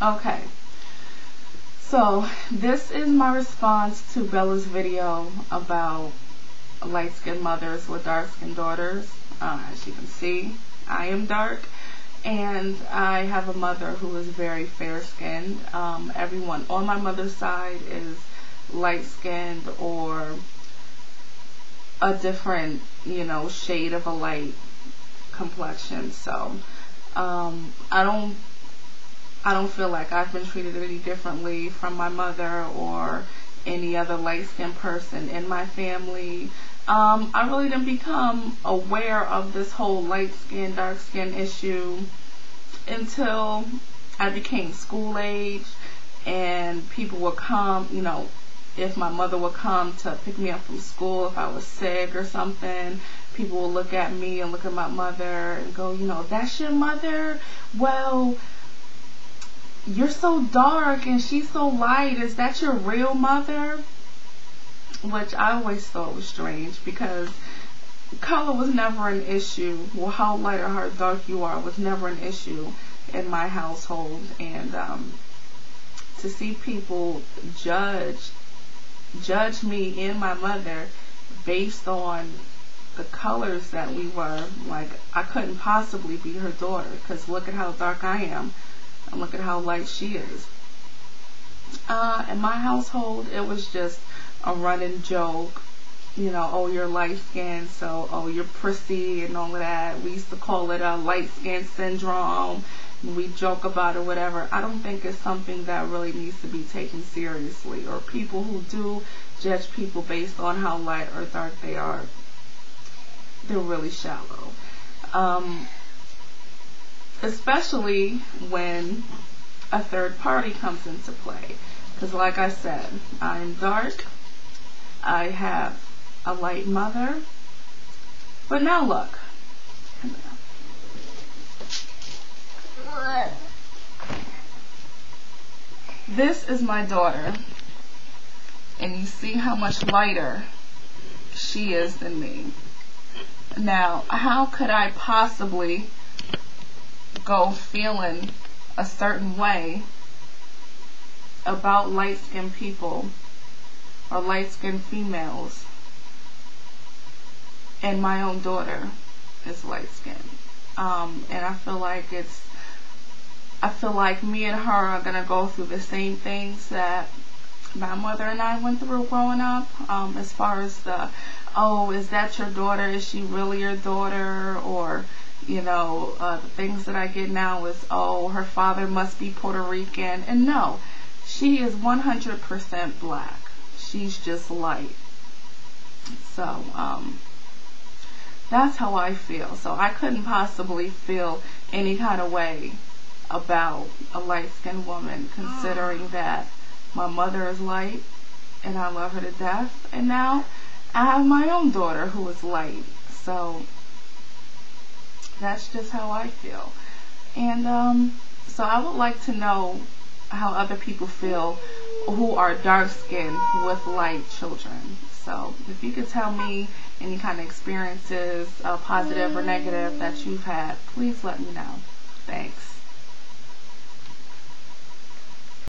Okay, so this is my response to Bella's video about light-skinned mothers with dark-skinned daughters. As you can see, I am dark, and I have a mother who is very fair-skinned. Everyone on my mother's side is light-skinned or a different, shade of a light complexion. So I don't feel like I've been treated any differently from my mother or any other light-skinned person in my family. I really didn't become aware of this whole light-skin, dark-skin issue until I became school age, and people would come, if my mother would come to pick me up from school, if I was sick or something, people would look at me and look at my mother and go, that's your mother? Well, you're so dark and she's so light. Is that your real mother? Which I always thought was strange, because color was never an issue. Well, how light or how dark you are was never an issue in my household. And to see people judge me and my mother based on the colors that we were, like, I couldn't possibly be her daughter, because look at how dark I am and look at how light she is. In my household, it was just a running joke, oh, you're light skinned, so oh, you're prissy and all of that. We used to call it a light skin syndrome. We joke about it, whatever. I don't think it's something that really needs to be taken seriously, or people who do judge people based on how light or dark they are, they're really shallow. Especially when a third party comes into play. Because like I said, I'm dark, I have a light mother, but now look. This is my daughter, and you see how much lighter she is than me. Now, how could I possibly go feeling a certain way about light-skinned people or light-skinned females, and my own daughter is light-skinned? And I feel like me and her are gonna go through the same things that my mother and I went through growing up. As far as oh, is that your daughter? Is she really your daughter? Or the things that I get now is, oh, her father must be Puerto Rican. And no, she is 100% black. She's just light. So, that's how I feel. So I couldn't possibly feel any kind of way about a light-skinned woman, considering that my mother is light and I love her to death, and now I have my own daughter who is light. So that's just how I feel. And so I would like to know how other people feel who are dark-skinned with light children. So if you could tell me any kind of experiences, positive or negative, that you've had, please let me know. Thanks.